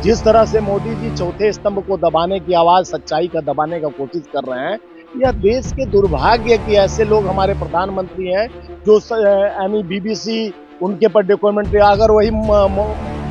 जिस तरह से मोदी जी चौथे स्तंभ को दबाने की आवाज, सच्चाई का दबाने का कोशिश कर रहे हैं, यह देश के दुर्भाग्य कि ऐसे लोग हमारे प्रधानमंत्री हैं जो यानी बीबीसी उनके पर डॉक्यूमेंट्री, अगर वही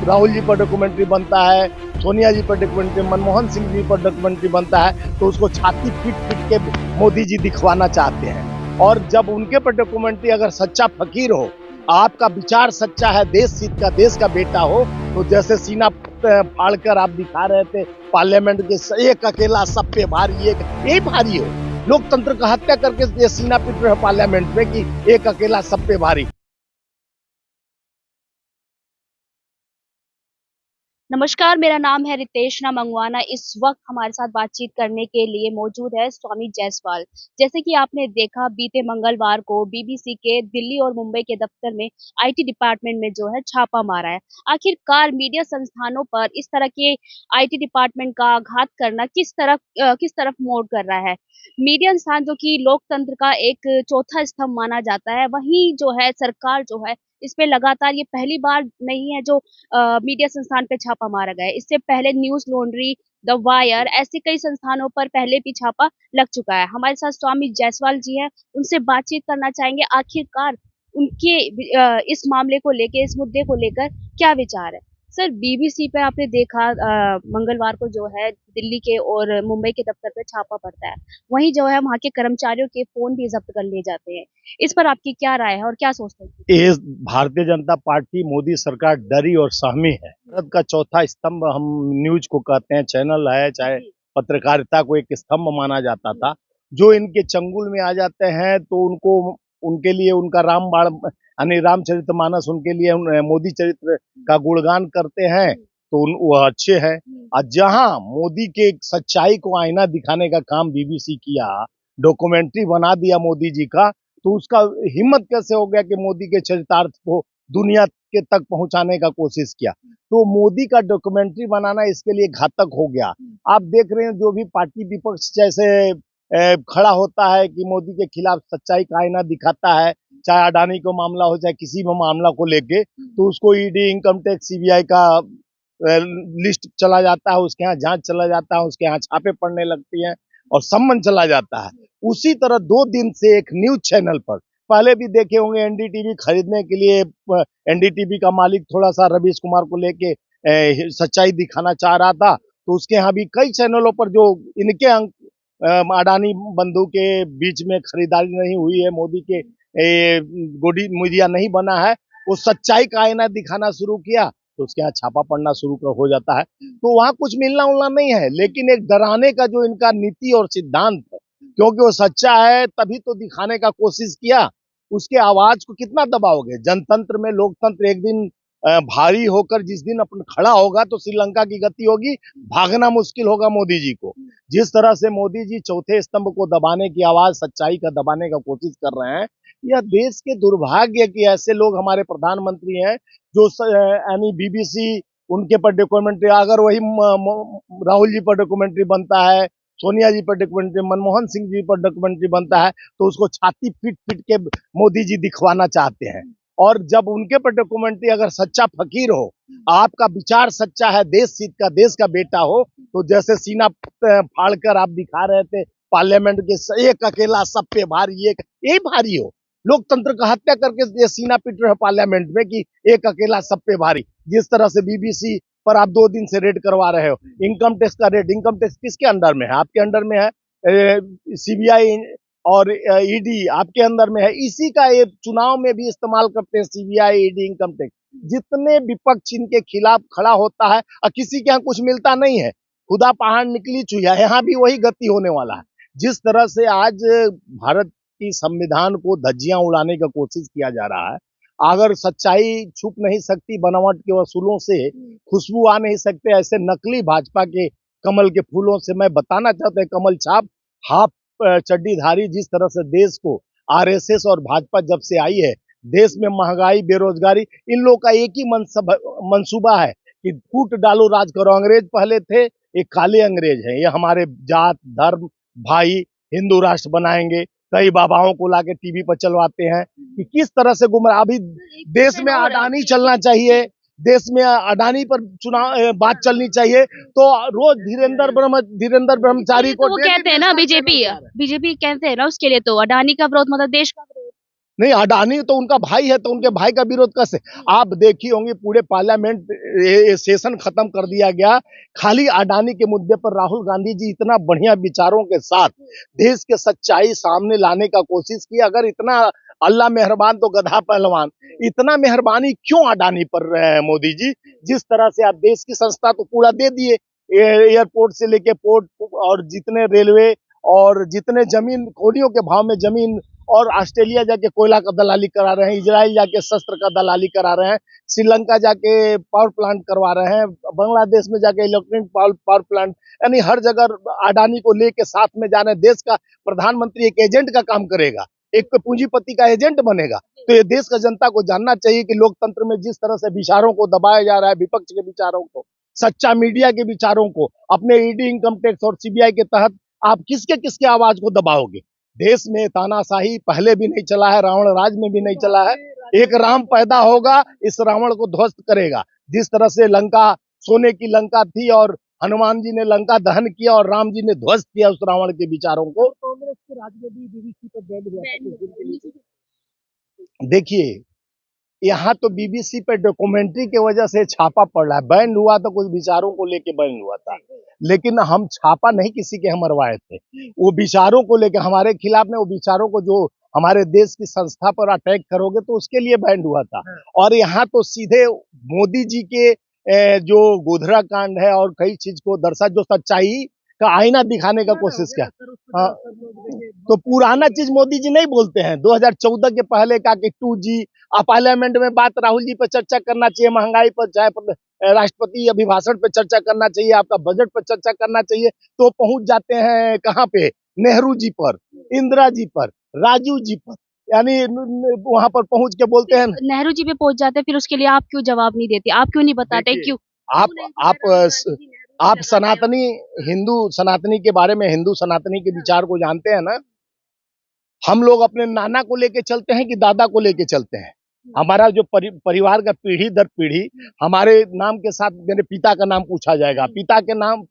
राहुल जी पर डॉक्यूमेंट्री बनता है, सोनिया जी पर डॉक्यूमेंट्री, मनमोहन सिंह जी पर डॉक्यूमेंट्री बनता है, तो उसको छाती पीट पीट के मोदी जी दिखवाना चाहते हैं। और जब उनके पर डॉक्यूमेंट्री अगर सच्चा फकीर हो, आपका विचार सच्चा है, देश हित का, देश का बेटा हो, तो जैसे सीना फाड़कर आप दिखा रहे थे पार्लियामेंट के, एक अकेला सब पे भारी, एक यही भारी हो। लोकतंत्र का हत्या करके ये सीना पीट रहे पार्लियामेंट में कि एक अकेला सब पे भारी। नमस्कार, मेरा नाम है रितेशना मंगवाना। इस वक्त हमारे साथ बातचीत करने के लिए मौजूद है स्वामी जायसवाल। जैसे कि आपने देखा, बीते मंगलवार को बीबीसी के दिल्ली और मुंबई के दफ्तर में आईटी डिपार्टमेंट में जो है छापा मारा है। आखिरकार मीडिया संस्थानों पर इस तरह के आईटी डिपार्टमेंट का आघात करना किस तरफ मोड़ कर रहा है। मीडिया संस्थान जो कि लोकतंत्र का एक चौथा स्तंभ माना जाता है, वहीं जो है सरकार जो है इस पे लगातार, ये पहली बार नहीं है जो मीडिया संस्थान पे छापा मारा गया है। इससे पहले न्यूज़ लॉन्ड्री, द वायर, ऐसे कई संस्थानों पर पहले भी छापा लग चुका है। हमारे साथ स्वामी जायसवाल जी हैं, उनसे बातचीत करना चाहेंगे। आखिरकार उनके इस मामले को लेके, इस मुद्दे को लेकर क्या विचार है? सर, बीबीसी पे आपने देखा मंगलवार को जो है दिल्ली के और मुंबई के दफ्तर पे छापा पड़ता है। वहीं जो है वहाँ के कर्मचारियों के फ़ोन भी ज़ब्त कर लिए जाते हैं। इस पर आपकी क्या राय है और क्या सोचते हैं? ये भारतीय जनता पार्टी, मोदी सरकार डरी और सहमी है। भारत का चौथा स्तंभ हम न्यूज को कहते हैं, चैनल है, चाहे पत्रकारिता को एक स्तंभ माना जाता था। जो इनके चंगुल में आ जाते हैं तो उनको, उनके लिए उनका रामबाण यानी रामचरितमानस, उनके लिए मोदी चरित्र का गुणगान करते हैं तो वो अच्छे हैं। और जहां मोदी के सच्चाई को आईना दिखाने का काम बीबीसी किया, डॉक्यूमेंट्री बना दिया मोदी जी का, तो उसका हिम्मत कैसे हो गया कि मोदी के चरितार्थ को दुनिया के तक पहुंचाने का कोशिश किया। तो मोदी का डॉक्यूमेंट्री बनाना इसके लिए घातक हो गया। आप देख रहे हैं जो भी पार्टी विपक्ष जैसे खड़ा होता है कि मोदी के खिलाफ सच्चाई का आईना दिखाता है, चाहे अडानी को मामला हो, चाहे किसी भी मामला को लेके, तो उसको ईडी, इनकम टैक्स, सीबीआई का लिस्ट चला जाता है, उसके यहाँ जांच चला जाता है, उसके यहाँ छापे पड़ने लगती हैं और सम्मन चला जाता है। उसी तरह 2 दिन से एक न्यूज चैनल पर, पहले भी देखे होंगे, एनडीटीवी खरीदने के लिए एनडीटीवी का मालिक थोड़ा सा रवीश कुमार को लेके सच्चाई दिखाना चाह रहा था, तो उसके यहाँ भी कई चैनलों पर जो इनके अडानी बंधु के बीच में खरीदारी नहीं हुई है, मोदी के गोदी मीडिया नहीं बना है, वो सच्चाई का आईना दिखाना शुरू किया तो उसके यहाँ छापा पड़ना शुरू हो जाता है। तो वहां कुछ मिलना उलना नहीं है, लेकिन एक डराने का जो इनका नीति और सिद्धांत है, क्योंकि वो सच्चा है तभी तो दिखाने का कोशिश किया। उसके आवाज को कितना दबाओगे? जनतंत्र में, लोकतंत्र एक दिन भारी होकर जिस दिन अपन खड़ा होगा तो श्रीलंका की गति होगी, भागना मुश्किल होगा मोदी जी को। जिस तरह से मोदी जी चौथे स्तंभ को दबाने की आवाज, सच्चाई का दबाने का कोशिश कर रहे हैं, यह देश के दुर्भाग्य कि ऐसे लोग हमारे प्रधानमंत्री हैं जो यानी बीबीसी उनके पर डॉक्यूमेंट्री, अगर वही राहुल जी पर डॉक्यूमेंट्री बनता है, सोनिया जी पर डॉक्यूमेंट्री, मनमोहन सिंह जी पर डॉक्यूमेंट्री बनता है, तो उसको छाती पीट पीट के मोदी जी दिखवाना चाहते हैं। और जब उनके पर डॉक्यूमेंट्री अगर सच्चा फकीर हो, आपका विचार सच्चा है, देश हित का, देश का बेटा हो, तो जैसे सीना फाड़कर आप दिखा रहे थे पार्लियामेंट के, एक अकेला सब पे भारी, एक यही भारी हो। लोकतंत्र का हत्या करके ये सीना पीट रहे पार्लियामेंट में कि एक अकेला सब पे भारी। जिस तरह से बीबीसी पर आप 2 दिन से रेड करवा रहे हो, इनकम टैक्स का रेड, इनकम टैक्स किसके अंडर में है? आपके अंडर में है। सीबीआई और ईडी आपके अंदर में है। इसी का ये चुनाव में भी इस्तेमाल करते हैं, सीबीआई, ईडी, इनकम टैक्स। जितने विपक्ष इनके खिलाफ खड़ा होता है और किसी के यहाँ कुछ मिलता नहीं है, खुदा पहाड़ निकली चुया, यहाँ भी वही गति होने वाला है। जिस तरह से आज भारत की संविधान को धज्जियां उड़ाने का कोशिश किया जा रहा है, अगर सच्चाई छुप नहीं सकती बनावट के वसूलों से, खुशबू आ नहीं सकते ऐसे नकली भाजपा के कमल के फूलों से, मैं बताना चाहता हूँ कमल छाप हाफ चड्डीधारी जिस तरह से देश को आरएसएस और भाजपा जब से आई है, देश में महंगाई, बेरोजगारी, इन लोगों का एक ही मंसूबा है कि फूट डालो, राज करो। अंग्रेज पहले थे, ये काले अंग्रेज हैं, ये हमारे जात, धर्म, भाई, हिंदू राष्ट्र बनाएंगे। कई बाबाओं को लाके टीवी पर चलवाते हैं कि किस तरह से गुमराह। अभी देश में अडानी चलना चाहिए, देश में अडानी पर चुनाव बात चलनी चाहिए, तो रोज धीरेन्द्र ब्रह्मचारी को वो कहते हैं ना बीजेपी कहते हैं ना उसके लिए तो अडानी का विरोध मतलब देश का विरोध। नहीं, अडानी तो उनका भाई है, तो उनके भाई का विरोध कैसे? आप देखी होंगी पूरे पार्लियामेंट सेशन खत्म कर दिया गया, खाली अडानी के मुद्दे पर राहुल गांधी जी इतना बढ़िया विचारों के साथ देश के सच्चाई सामने लाने का कोशिश की। अगर इतना अल्लाह मेहरबान तो गधा पहलवान, इतना मेहरबानी क्यों अडानी पर मोदी जी? जिस तरह से आप देश की संस्था तो पूरा दे दिए, एयरपोर्ट से लेके पोर्ट और जितने रेलवे और जितने जमीन कोडियों के भाव में जमीन, और ऑस्ट्रेलिया जाके कोयला का दलाली करा रहे हैं, इजराइल जाके शस्त्र का दलाली करा रहे हैं, श्रीलंका जाके पावर प्लांट करवा रहे हैं, बांग्लादेश में जाके इलेक्ट्रिक पावर प्लांट, यानी हर जगह अडानी को लेके साथ में जा रहे हैं। देश का प्रधानमंत्री एक एजेंट का काम करेगा, एक पूंजीपति का एजेंट बनेगा। तो ये देश का जनता को जानना चाहिए कि लोकतंत्र में जिस तरह से विचारों को दबाया जा रहा है, विपक्ष के विचारों को, सच्चा मीडिया के विचारों को, अपने ईडी, इनकम टैक्स और सीबीआई के तहत आप किसके किसके आवाज को दबाओगे? देश में तानाशाही पहले भी नहीं चला है, रावण राज में भी नहीं चला है। एक राम पैदा होगा, इस रावण को ध्वस्त करेगा। जिस तरह से लंका सोने की लंका थी और हनुमान जी ने लंका दहन किया और राम जी ने ध्वस्त किया उस रावण के विचारों को। कांग्रेस के राज में भी बीबीसी पर बैन हुआ था कुछ दिन के लिए। देखिए, यहाँ तो बीबीसी पे डॉक्यूमेंट्री की वजह से छापा पड़ रहा है, बैन हुआ तो कुछ विचारों को लेके बैन हुआ था, लेकिन हम छापा नहीं किसी के हम मरवाए थे। वो विचारों को लेके हमारे खिलाफ में, वो विचारों को जो हमारे देश की संस्था पर अटैक करोगे तो उसके लिए बैन हुआ था। और यहाँ तो सीधे मोदी जी के जो गोधरा कांड है और कई चीज को दर्शा, जो सच्चाई का आईना दिखाने का कोशिश किया। तो पुराना चीज मोदी जी नहीं बोलते हैं। 2014 के पहले का कि 2G, पार्लियामेंट में बात राहुल जी पर चर्चा करना चाहिए, महंगाई पर, चाहे राष्ट्रपति अभिभाषण पर चर्चा करना चाहिए, आपका बजट पर चर्चा करना चाहिए, तो पहुंच जाते हैं कहाँ पे? नेहरू जी पर, इंदिरा जी पर, राजीव जी पर, यानी वहां पर पहुंच के बोलते हैं। नेहरू जी पे पहुंच जाते हैं, फिर उसके लिए आप क्यों जवाब नहीं देते? आप क्यों नहीं बताते? क्यों आप सनातनी सनातनी के बारे में, हिंदू सनातनी के विचार को जानते हैं ना? हम लोग अपने नाना को लेके चलते हैं कि दादा को लेके चलते हैं? हमारा जो परिवार का पीढ़ी दर पीढ़ी, हमारे नाम के साथ मेरे पिता का नाम पूछा जाएगा, पिता के नाम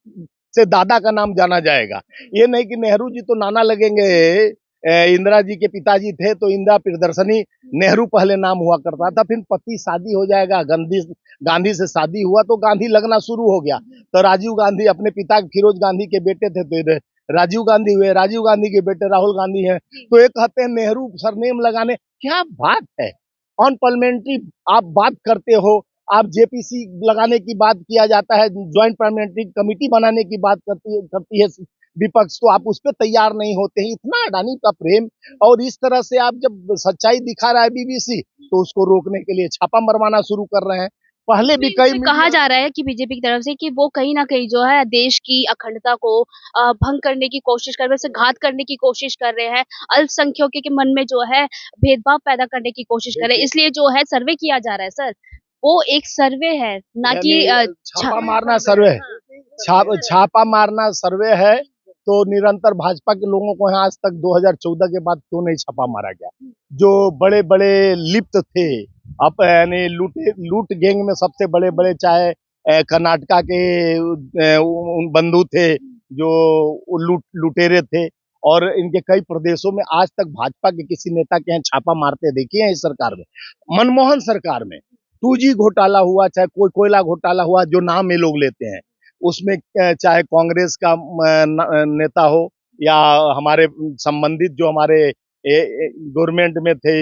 से दादा का नाम जाना जाएगा। ये नहीं कि नेहरू जी तो नाना लगेंगे, इंदिरा जी के पिताजी थे तो इंदिरा प्रियदर्शनी नेहरू पहले नाम हुआ करता था, फिर पति शादी हो जाएगा, गांधी से शादी हुआ तो गांधी लगना शुरू हो गया। तो राजीव गांधी अपने पिता फिरोज गांधी के बेटे थे, तो राजीव गांधी हुए, राजीव गांधी के बेटे राहुल गांधी हैं, तो एक कहते हैं नेहरू सरनेम लगाने। क्या बात है, ऑन पार्लियामेंट्री आप बात करते हो, आप जेपीसी लगाने की बात किया जाता है, ज्वाइंट पार्लियामेंट्री कमेटी बनाने की बात करती है विपक्ष, तो आप उस पर तैयार नहीं होते हैं। इतना अडानी का प्रेम, और इस तरह से आप जब सच्चाई दिखा रहा है बीबीसी, तो उसको रोकने के लिए छापा मरवाना शुरू कर रहे हैं। पहले भी कई कहा जा रहा है कि बीजेपी की तरफ से कि वो कहीं ना कहीं जो है देश की अखंडता को भंग करने की कोशिश कर रहे हैं, घात करने की कोशिश कर रहे हैं, अल्पसंख्यकों के मन में जो है भेदभाव पैदा करने की कोशिश कर रहे हैं, इसलिए जो है सर्वे किया जा रहा है सर। वो एक सर्वे है, ना कि छापा मारना सर्वे है। छापा मारना सर्वे है, तो निरंतर भाजपा के लोगों को यहाँ आज तक 2014 के बाद क्यों नहीं छापा मारा गया? जो बड़े बड़े लिप्त थे, अब यानी लूट गैंग में सबसे बड़े बड़े, चाहे कर्नाटका के बंधु थे जो लुटेरे थे, और इनके कई प्रदेशों में आज तक भाजपा के किसी नेता के यहाँ छापा मारते देखिए हैं? इस सरकार में, मनमोहन सरकार में 2G घोटाला हुआ, चाहे कोई कोयला घोटाला हुआ, जो नाम ये लोग लेते हैं, उसमें चाहे कांग्रेस का नेता हो या हमारे संबंधित जो हमारे गवर्नमेंट में थे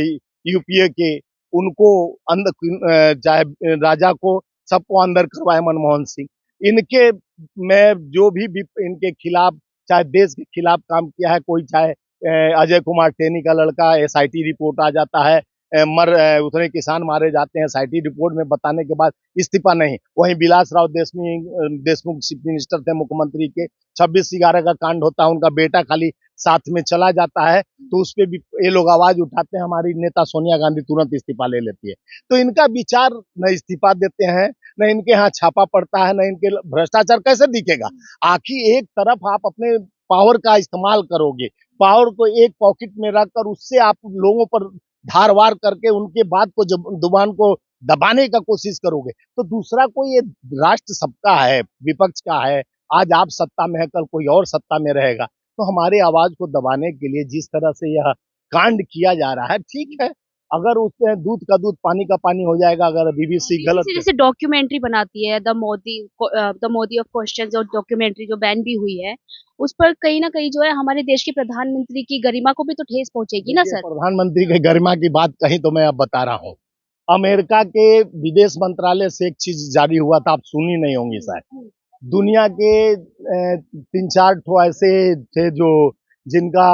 यूपीए के, उनको अंदर, चाहे राजा को, सबको अंदर करवाए मनमोहन सिंह। इनके में जो भी इनके खिलाफ, चाहे देश के खिलाफ काम किया है कोई, चाहे अजय कुमार टेनी का लड़का, एसआईटी रिपोर्ट आ जाता है, उतने किसान मारे जाते हैं, एसआईटी रिपोर्ट में बताने के बाद इस्तीफा नहीं। वहीं विलास राव देशमुख चीफ मिनिस्टर थे मुख्यमंत्री के, 26/11 का कांड होता है, उनका बेटा खाली साथ में चला जाता है, तो उस पर भी ये लोग आवाज उठाते हैं, हमारी नेता सोनिया गांधी तुरंत इस्तीफा ले लेती है। तो इनका विचार न इस्तीफा देते हैं, न इनके यहाँ छापा पड़ता है, न इनके भ्रष्टाचार कैसे दिखेगा? आखिर एक तरफ आप अपने पावर का इस्तेमाल करोगे, पावर को एक पॉकेट में रखकर उससे आप लोगों पर धारवार करके उनके बात को, जुबान को दबाने का कोशिश करोगे तो दूसरा कोई, ये राष्ट्र सबका है, विपक्ष का है। आज आप सत्ता में है, कल कोई और सत्ता में रहेगा। तो हमारे आवाज को दबाने के लिए जिस तरह से यह कांड किया जा रहा है, ठीक है, अगर उसमें दूध का दूध पानी का पानी हो जाएगा, अगर बीबीसी गलत बीबीसी जैसे डॉक्यूमेंट्री बनाती है द मोदी ऑफ क्वेश्चंस, और डॉक्यूमेंट्री जो बैन भी हुई है, उस पर कहीं ना कहीं जो है हमारे देश के प्रधानमंत्री की गरिमा को भी तो ठेस पहुंचेगी ना देखिए, सर। प्रधानमंत्री के गरिमा की बात कहीं तो मैं अब बता रहा हूँ। अमेरिका के विदेश मंत्रालय से एक चीज जारी हुआ था, आप सुनी नहीं होंगी शायद। दुनिया के 3-4 ठो ऐसे थे जो जिनका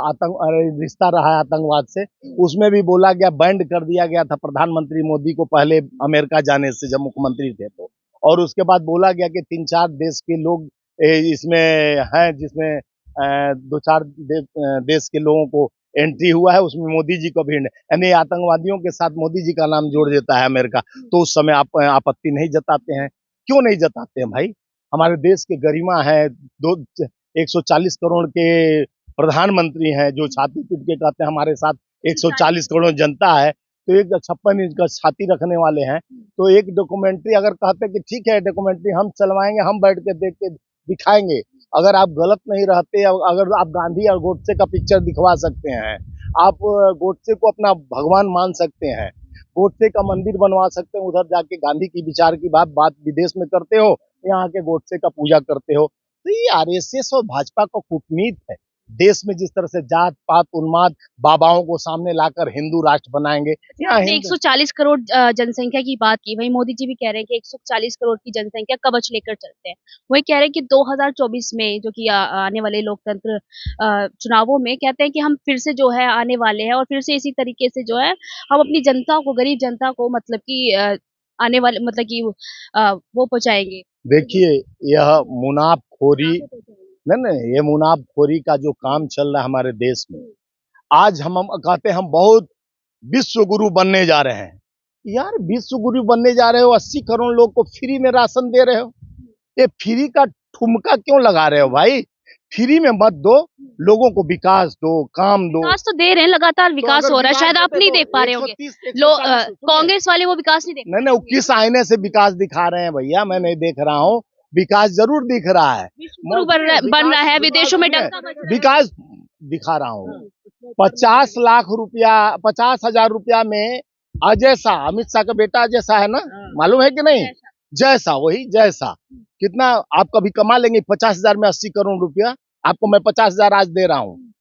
आतंक रिश्ता रहा है आतंकवाद से, उसमें भी बोला गया, बैंड कर दिया गया था प्रधानमंत्री मोदी को पहले अमेरिका जाने से, जब मुख्यमंत्री थे तो। और उसके बाद बोला गया कि 3-4 देश के लोग इसमें हैं, जिसमें 2-4 देश के लोगों को एंट्री हुआ है, उसमें मोदी जी को भी, यानी आतंकवादियों के साथ मोदी जी का नाम जोड़ देता है अमेरिका। तो उस समय आप आपत्ति नहीं जताते हैं? क्यों नहीं जताते हैं भाई? हमारे देश की गरिमा है, दो 140 करोड़ के प्रधानमंत्री हैं जो छाती पीट के कहते हैं हमारे साथ 140 करोड़ जनता है, तो एक 56 इंच का छाती रखने वाले हैं। तो एक डॉक्यूमेंट्री अगर कहते हैं कि ठीक है डॉक्यूमेंट्री हम चलवाएंगे, हम बैठ के देख के दिखाएंगे, अगर आप गलत नहीं रहते, अगर आप गांधी और गोडसे का पिक्चर दिखवा सकते हैं, आप गोडसे को अपना भगवान मान सकते हैं, गोडसे का मंदिर बनवा सकते हैं, उधर जाके गांधी की विचार की बात विदेश में करते हो, यहाँ के गोडसे का पूजा करते हो। तो ये आरएसएस और भाजपा का कूटनीति है। देश में जिस तरह से जात पात उन्माद बाबाओं को सामने लाकर हिंदू राष्ट्र बनाएंगे, यहाँ आपने 140 करोड़ जनसंख्या की बात की, वही मोदी जी भी कह रहे हैं कि 140 करोड़ की जनसंख्या कवच लेकर चलते हैं। वही कह रहे हैं कि 2024 में जो कि आने वाले लोकतंत्र चुनावों में, कहते हैं कि हम फिर से जो है आने वाले हैं और फिर से इसी तरीके से जो है हम अपनी जनता को, गरीब जनता को, मतलब कि आने वाले, मतलब कि वो पहुंचाएंगे। देखिए, यह मुनाफखोरी, नहीं नहीं, ये मुनाफखोरी का जो काम चल रहा है हमारे देश में, आज हम कहते हैं हम बहुत विश्व गुरु बनने जा रहे हैं। यार विश्व गुरु बनने जा रहे हो, 80 करोड़ लोग को फ्री में राशन दे रहे हो, ये फ्री का ठुमका क्यों लगा रहे हो भाई? फ्री में मत दो, लोगों को विकास दो, काम दो। विकास तो दे रहे हैं, लगातार विकास तो हो रहा है, शायद आप नहीं देख पा रहे होंगे। कांग्रेस वाले वो विकास नहीं देख नहीं नहीं, वो किस आईने से विकास दिखा रहे हैं भैया? मैं नहीं देख रहा हूँ, विकास जरूर दिख रहा है, बन रहा है, विदेशों में डंका बज रहा है। विकास दिखा रहा हूँ। 50 लाख रुपया, 50,000 रुपया में अजय शाह, अमित शाह का बेटा अजय शाह है ना, मालूम है कि नहीं? जैसा, वही जैसा, कितना आप कभी कमा लेंगे 50,000 में 80 करोड़ रुपया? आपको मैं 50,000 आज दे रहा हूँ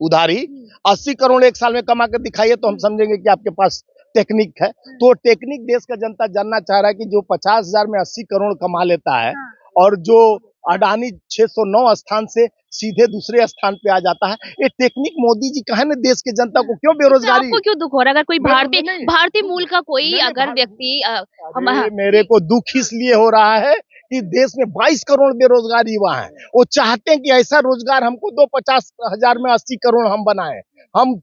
उधारी, 80 करोड़ एक साल में कमा कर दिखाइए तो हम समझेंगे कि आपके पास टेक्निक है। तो टेक्निक देश का जनता जानना चाह रहा है कि जो 50,000 में 80 करोड़ कमा लेता है, और जो अडानी 609 स्थान से सीधे दूसरे स्थान पे आ जाता है, ये टेक्निक मोदी जी का है ना। देश के जनता को क्यों बेरोजगारी? आपको क्यों दुख हो रहा है? अगर कोई भारतीय मूल का कोई अगर व्यक्ति मेरे को दुख इसलिए हो रहा है कि देश में 22 करोड़ बेरोजगार युवा हैं। वो चाहते हैं कि ऐसा रोजगार हमको दो, 50,000 में 80 करोड़ हम बनाएं, हम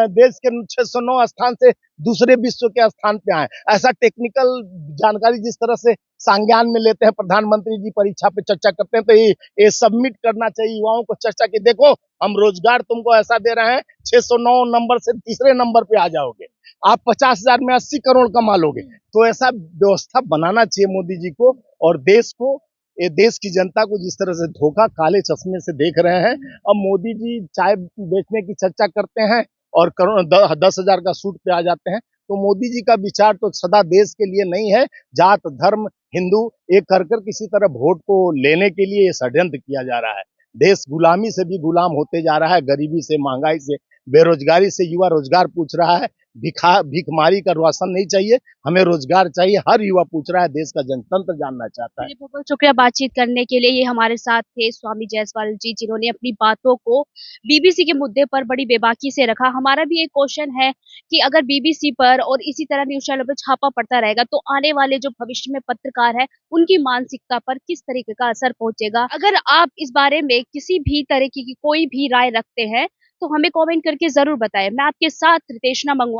देश के 609 स्थान से दूसरे विश्व के स्थान पे आए। ऐसा टेक्निकल जानकारी जिस तरह से संज्ञान में लेते हैं प्रधानमंत्री जी, परीक्षा पे चर्चा करते हैं, तो ये सबमिट करना चाहिए युवाओं को चर्चा की, देखो हम रोजगार तुमको ऐसा दे रहे हैं, 609 नंबर से तीसरे नंबर पे आ जाओगे, आप 50,000 में 80 करोड़ कमा लोगे। तो ऐसा व्यवस्था बनाना चाहिए मोदी जी को, और देश को, ये देश की जनता को जिस तरह से धोखा काले चश्मे से देख रहे हैं। अब मोदी जी चाय बेचने की चर्चा करते हैं और करोड़ 10,000 का सूट पे आ जाते हैं। तो मोदी जी का विचार तो सदा देश के लिए नहीं है, जात धर्म हिंदू एक कर किसी तरह वोट को लेने के लिए ये षड्यंत्र किया जा रहा है। देश गुलामी से भी गुलाम होते जा रहा है, गरीबी से, महंगाई से, बेरोजगारी से। युवा रोजगार पूछ रहा है, भिखमारी का राशन नहीं चाहिए, हमें रोजगार चाहिए। हर युवा पूछ रहा है, देश का जनतंत्र जानना चाहता है। बहुत शुक्रिया बातचीत करने के लिए। ये हमारे साथ थे स्वामी जायसवाल जी, जिन्होंने अपनी बातों को बीबीसी के मुद्दे पर बड़ी बेबाकी से रखा। हमारा भी एक क्वेश्चन है कि अगर बीबीसी पर और इसी तरह न्यूज चैनल पर छापा पड़ता रहेगा तो आने वाले जो भविष्य में पत्रकार है, उनकी मानसिकता पर किस तरीके का असर पहुंचेगा? अगर आप इस बारे में किसी भी तरीके की कोई भी राय रखते हैं तो हमें कमेंट करके जरूर बताएं। मैं आपके साथ रितेशना मंगवा